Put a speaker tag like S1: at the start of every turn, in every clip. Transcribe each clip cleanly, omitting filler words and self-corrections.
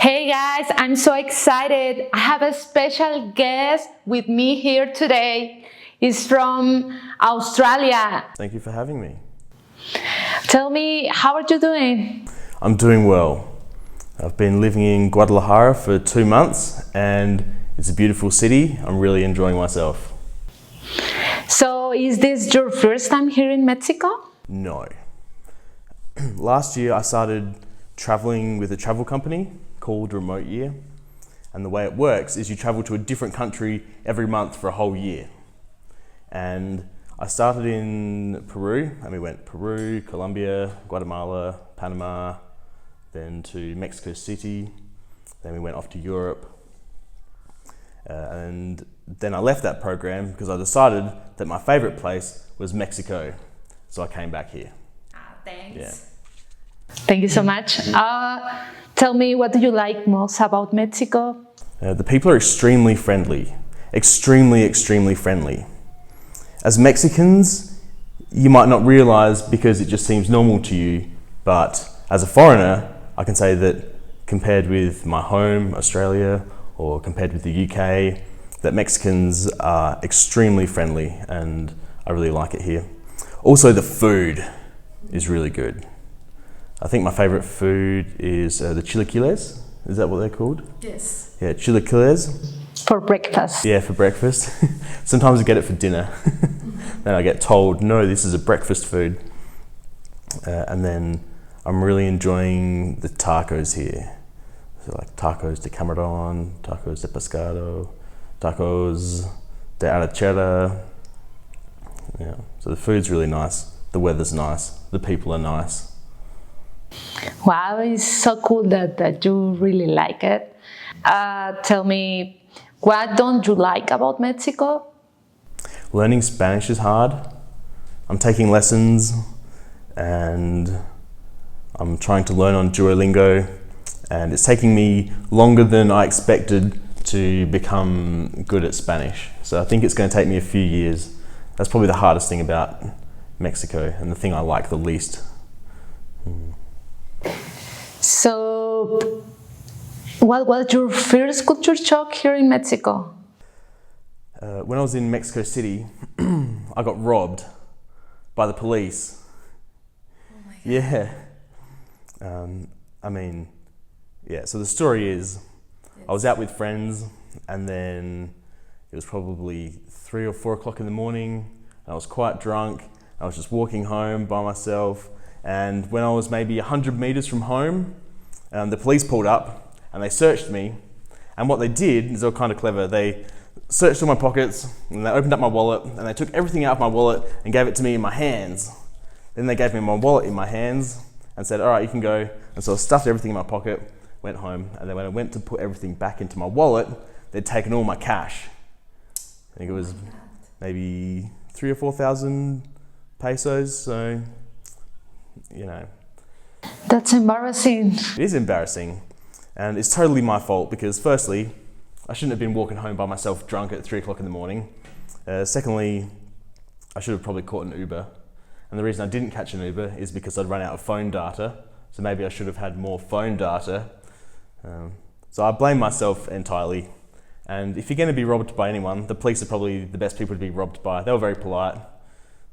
S1: Hey guys, I'm so excited. I have a special guest with me here today. He's from Australia.
S2: Thank you for having me.
S1: Tell me, how are you doing?
S2: I'm doing well. I've been living in Guadalajara for 2 months and it's a beautiful city. I'm really enjoying myself.
S1: So, is this your first time here in Mexico?
S2: No. Last year I started traveling with a travel company called Remote Year, and the way it works is you travel to a different country every month for a whole year. And I started in Peru, and we went Peru, Colombia, Guatemala, Panama, then to Mexico City, then we went off to Europe, and then I left that program because I decided that my favorite place was Mexico, so I came back here.
S1: Thanks.
S2: Yeah.
S1: Thank you so much. Tell me, what do you like most about Mexico?
S2: The people are extremely friendly, extremely friendly. As Mexicans, you might not realize because it just seems normal to you, but as a foreigner, I can say that compared with my home, Australia, or compared with the UK, that Mexicans are extremely friendly and I really like it here. Also, the food is really good. I think my favorite food is the chilaquiles. Is that what they're called?
S1: Yes.
S2: Yeah, chilaquiles.
S1: For breakfast.
S2: Yeah, for breakfast. Sometimes I get it for dinner. Then I get told, no, this is a breakfast food. And then I'm really enjoying the tacos here. So like tacos de camarón, tacos de pescado, tacos de arrachera. Yeah, so the food's really nice. The weather's nice. The people are nice.
S1: Wow, it's so cool that you really like it. Tell me, what don't you like about Mexico?
S2: Learning Spanish is hard. I'm taking lessons and I'm trying to learn on Duolingo, and it's taking me longer than I expected to become good at Spanish. So I think it's going to take me a few years. That's probably the hardest thing about Mexico and the thing I like the least.
S1: So, what was your first culture shock here in Mexico?
S2: When I was in Mexico City, I got robbed by the police.
S1: Oh my God.
S2: Yeah. So the story is, I was out with friends and then it was probably 3 or 4 o'clock in the morning. I was quite drunk. I was just walking home by myself. And when I was maybe 100 meters from home, the police pulled up and they searched me. And what they did is they were kind of clever. They searched all my pockets and they opened up my wallet and they took everything out of my wallet and gave it to me in my hands. Then they gave me my wallet in my hands and said, all right, you can go. And so I stuffed everything in my pocket, went home, and then when I went to put everything back into my wallet, they'd taken all my cash. I think it was maybe 3,000 or 4,000 pesos, so, you know.
S1: That's embarrassing.
S2: It is embarrassing, and it's totally my fault because firstly, I shouldn't have been walking home by myself drunk at 3 o'clock in the morning. Secondly, I should have probably caught an Uber. And the reason I didn't catch an Uber is because I'd run out of phone data. So maybe I should have had more phone data. So I blame myself entirely. And if you're going to be robbed by anyone, the police are probably the best people to be robbed by. They were very polite.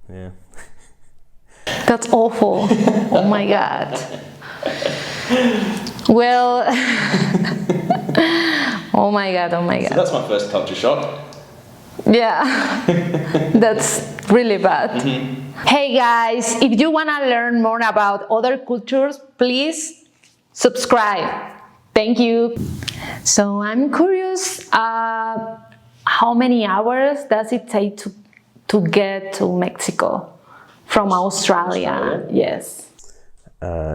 S2: Yeah.
S1: That's awful. Oh my God. Well, oh my God.
S2: So that's my first culture shock.
S1: Yeah, that's really bad.
S2: Mm-hmm.
S1: Hey guys, if you want to learn more about other cultures, please subscribe. Thank you. So I'm curious, how many hours does it take to get to Mexico from Australia? Yes.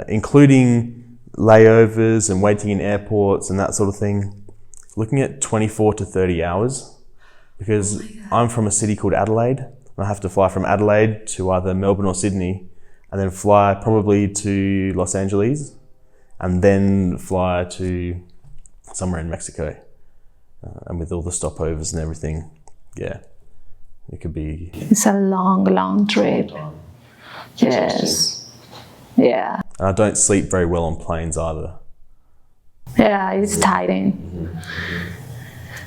S2: Including layovers and waiting in airports and that sort of thing, looking at 24 to 30 hours. Because I'm from a city called Adelaide, and I have to fly from Adelaide to either Melbourne or Sydney, and then fly probably to Los Angeles, and then fly to somewhere in Mexico. And with all the stopovers and everything, yeah, it could be...
S1: It's a long trip. Yes. Yeah.
S2: And I don't sleep very well on planes either.
S1: Yeah, it's tiring.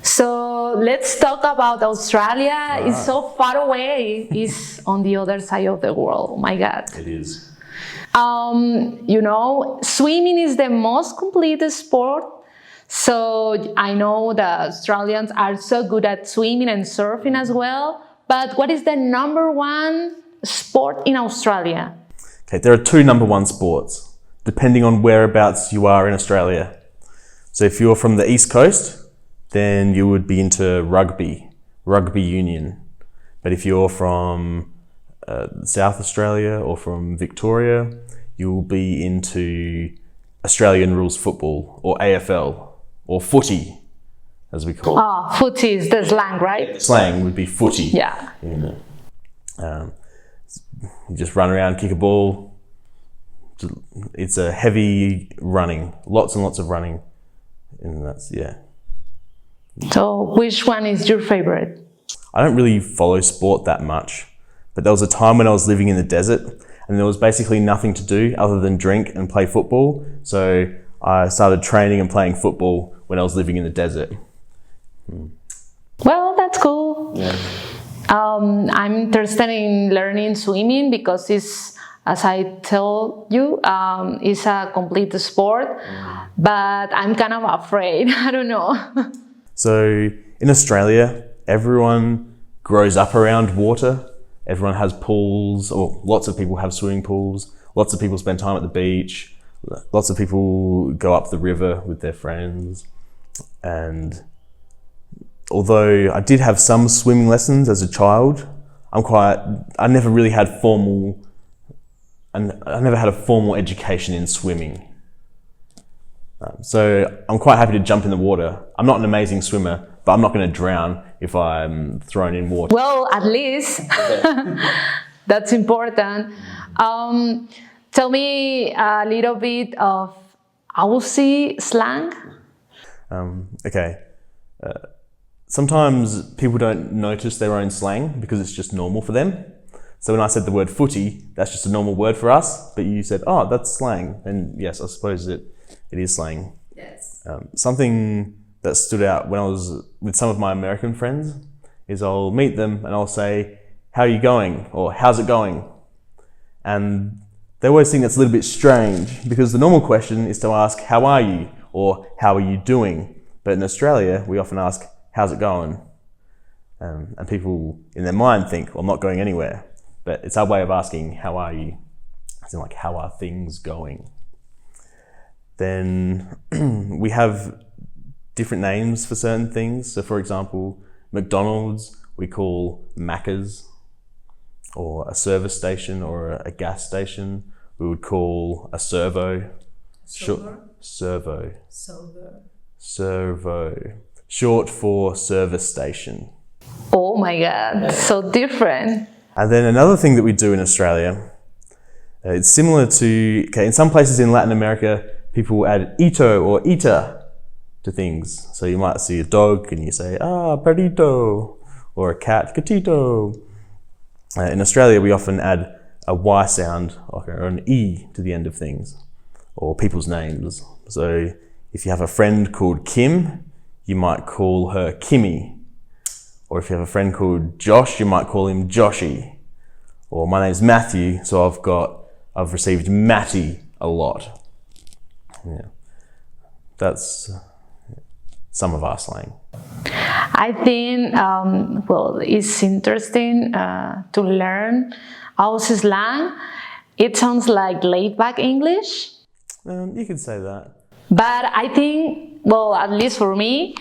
S1: So let's talk about Australia. It's so far away. It's on the other side of the world. Oh my God.
S2: It is.
S1: You know, swimming is the most complete sport. So I know the Australians are so good at swimming and surfing as well. But what is the number one sport in Australia?
S2: Okay, there are two number one sports, depending on whereabouts you are in Australia. So if you're from the East Coast, then you would be into rugby union. But if you're from South Australia or from Victoria, you'll be into Australian rules football, or AFL, or footy, as we call it.
S1: Oh, footy is the slang, right?
S2: Slang would be footy.
S1: Yeah.
S2: You just run around, kick a ball. It's a heavy running, lots and lots of running. And that's, yeah.
S1: So which one is your favorite?
S2: I don't really follow sport that much, but there was a time when I was living in the desert and there was basically nothing to do other than drink and play football. So I started training and playing football when I was living in the desert.
S1: Well, that's cool.
S2: Yeah.
S1: I'm interested in learning swimming because it's, as I tell you, it's a complete sport, but I'm kind of afraid. I don't know.
S2: So in Australia, everyone grows up around water. Everyone has pools, or lots of people have swimming pools. Lots of people spend time at the beach. Lots of people go up the river with their friends. And although I did have some swimming lessons as a child, I never really had I never had a formal education in swimming. So I'm quite happy to jump in the water. I'm not an amazing swimmer, but I'm not going to drown if I'm thrown in water.
S1: Well, at least that's important. Tell me a little bit of Aussie slang.
S2: Okay. Sometimes people don't notice their own slang because it's just normal for them. So when I said the word footy, that's just a normal word for us, but you said, oh, that's slang. And yes, I suppose it is slang.
S1: Yes.
S2: Something that stood out when I was with some of my American friends is I'll meet them and I'll say, how are you going? Or how's it going? And they always think that's a little bit strange because the normal question is to ask, how are you? Or how are you doing? But in Australia, we often ask, how's it going? And people in their mind think, well, I'm not going anywhere. But it's our way of asking, how are you? As in like, how are things going? Then we have different names for certain things. So for example, McDonald's, we call Macca's, or a service station or a gas station, we would call a servo. Servo. Short for service station.
S1: Oh my God, so different.
S2: And then another thing that we do in Australia, it's similar to, in some places in Latin America, people add ito or ita to things. So you might see a dog and you say, perrito, or a cat, gatito. In Australia, we often add a Y sound or an E to the end of things, or people's names. So if you have a friend called Kim, you might call her Kimmy. Or if you have a friend called Josh, you might call him Joshy. Or my name's Matthew, so I've received Matty a lot. Yeah, that's some of our slang.
S1: I think, it's interesting to learn Aussie slang. It sounds like laid-back English.
S2: You could say that.
S1: But I think, at least for me,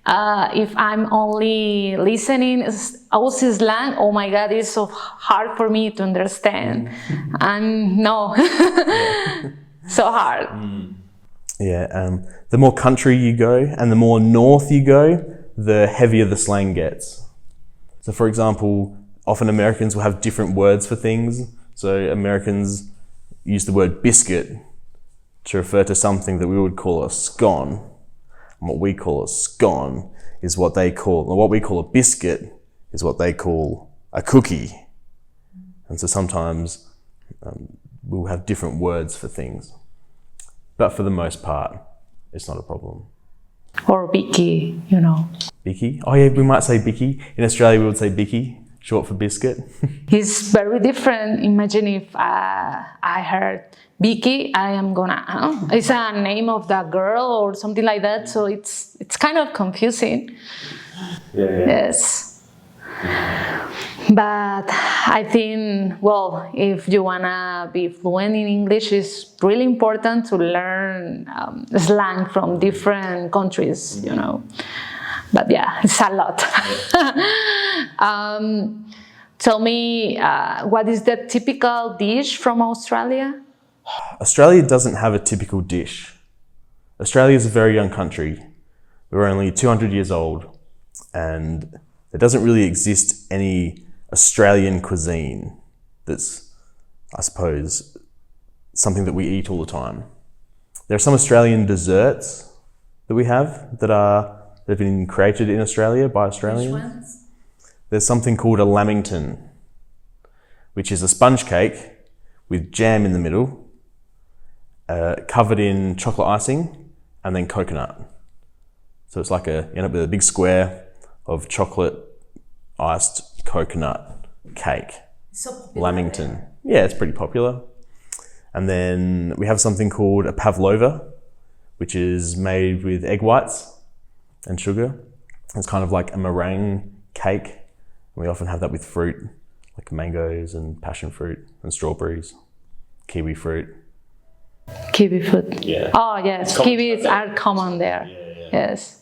S1: if I'm only listening Aussie slang, oh my God, it's so hard for me to understand. And no, so hard.
S2: Yeah, the more country you go and the more north you go, the heavier the slang gets. So for example, often Americans will have different words for things. So Americans use the word biscuit to refer to something that we would call a scone. And what we call a scone is what they call, or what we call a biscuit is what they call a cookie. And so sometimes we'll have different words for things. But for the most part, it's not a problem.
S1: Or Vicky, you know.
S2: Bicky? Oh yeah, we might say Bicky. In Australia we would say Bicky, short for biscuit.
S1: It's very different. Imagine if I heard Vicky, I am gonna, it's a name of the girl or something like that, so it's kind of confusing.
S2: Yeah.
S1: Yes. But I think, well, if you wanna be fluent in English, it's really important to learn slang from different countries, you know. But yeah, it's a lot. Tell me, what is the typical dish from Australia?
S2: Australia doesn't have a typical dish. Australia is a very young country. We're only 200 years old, and there doesn't really exist any Australian cuisine that's, I suppose, something that we eat all the time. There are some Australian desserts that we have that have been created in Australia by Australians.
S1: Which ones?
S2: There's something called a lamington, which is a sponge cake with jam in the middle, covered in chocolate icing and then coconut. So it's like you end up with a big square of chocolate iced coconut cake.
S1: So popular.
S2: Lamington. Yeah, it's pretty popular. And then we have something called a pavlova, which is made with egg whites and sugar. It's kind of like a meringue cake. We often have that with fruit, like mangoes and passion fruit and strawberries, kiwi fruit.
S1: Kiwi fruit.
S2: Yeah.
S1: Oh yes, kiwis are common there.
S2: Yeah.
S1: Yes.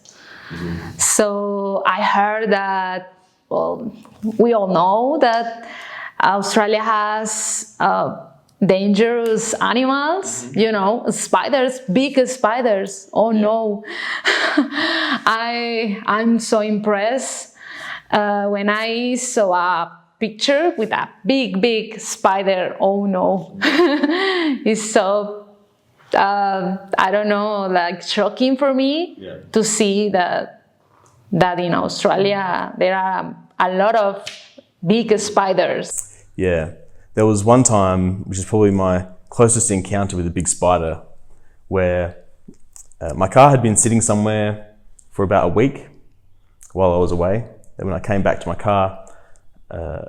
S1: So I heard that, well, we all know that Australia has dangerous animals, you know, spiders, big spiders. Oh no. I'm so impressed when I saw a picture with a big spider. Oh no. It's so I don't know, like shocking for me to see that in Australia there are a lot of big spiders.
S2: Yeah, there was one time, which is probably my closest encounter with a big spider, where my car had been sitting somewhere for about a week while I was away. Then when I came back to my car, I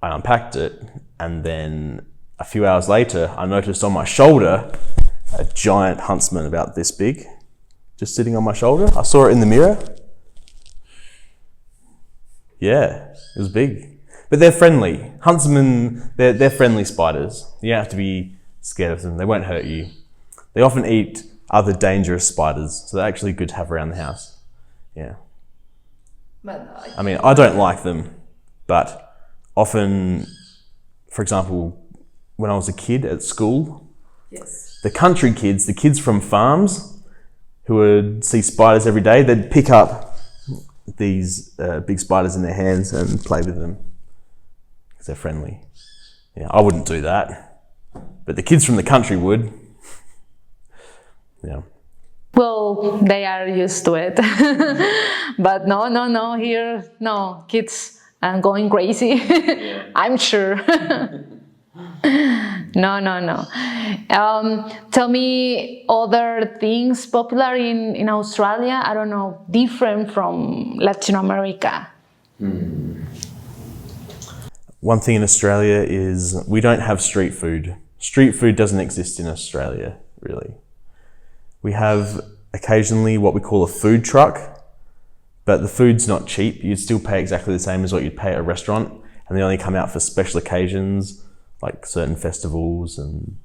S2: unpacked it, and then a few hours later I noticed on my shoulder a giant huntsman about this big, just sitting on my shoulder. I saw it in the mirror. Yeah, it was big. But they're friendly. Huntsmen, they're friendly spiders. You don't have to be scared of them. They won't hurt you. They often eat other dangerous spiders, so they're actually good to have around the house. Yeah. I mean, I don't like them, but often, for example, when I was a kid at school, the country kids, the kids from farms who would see spiders every day, they'd pick up these big spiders in their hands and play with them because they're friendly. Yeah, I wouldn't do that, but the kids from the country would. Yeah.
S1: Well, they are used to it. But no, here, no, kids are going crazy. I'm sure. No. Tell me other things popular in Australia, I don't know, different from Latin America.
S2: One thing in Australia is we don't have street food. Street food doesn't exist in Australia, really. We have occasionally what we call a food truck, but the food's not cheap. You'd still pay exactly the same as what you'd pay at a restaurant, and they only come out for special occasions, like certain festivals and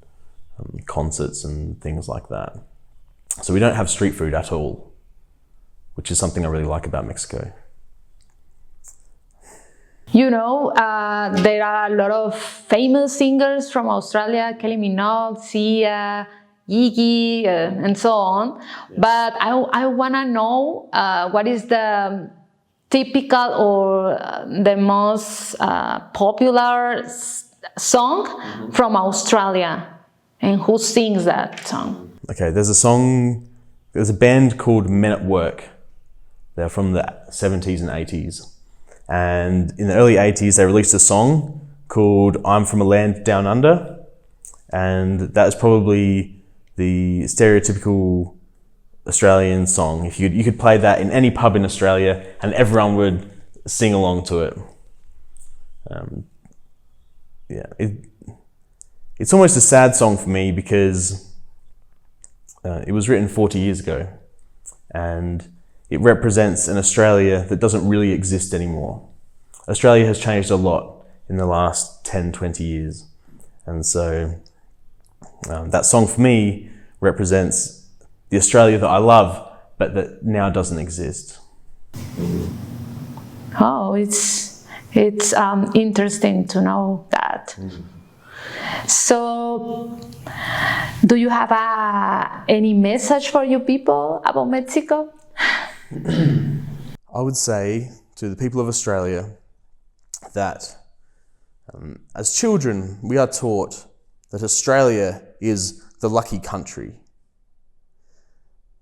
S2: concerts and things like that. So we don't have street food at all, which is something I really like about Mexico.
S1: You know, there are a lot of famous singers from Australia, Kelly Minogue, Sia, Iggy, and so on. But I want to know what is the typical or the most popular song from Australia, and who sings that song?
S2: Okay, there's a band called Men at Work. They're from the 70s and 80s. And in the early 80s, they released a song called I'm From a Land Down Under. And that is probably the stereotypical Australian song. If you could play that in any pub in Australia and everyone would sing along to it. It's almost a sad song for me because it was written 40 years ago and it represents an Australia that doesn't really exist anymore. Australia has changed a lot in the last 10, 20 years. And so that song for me represents the Australia that I love, but that now doesn't exist.
S1: Oh, it's interesting to know that. So, do you have any message for you people about Mexico?
S2: I would say to the people of Australia that as children we are taught that Australia is the lucky country.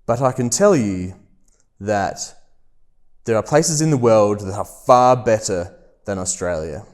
S2: But I can tell you that there are places in the world that are far better than Australia.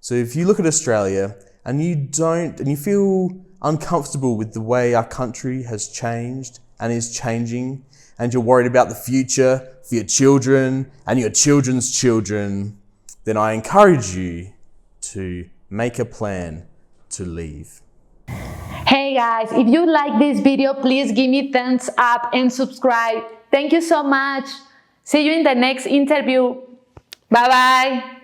S2: So if you look at Australia and you feel uncomfortable with the way our country has changed and is changing, and you're worried about the future for your children and your children's children, then I encourage you to make a plan to leave.
S1: Hey guys, if you like this video, please give me thumbs up and subscribe. Thank you so much. See you in the next interview. Bye bye.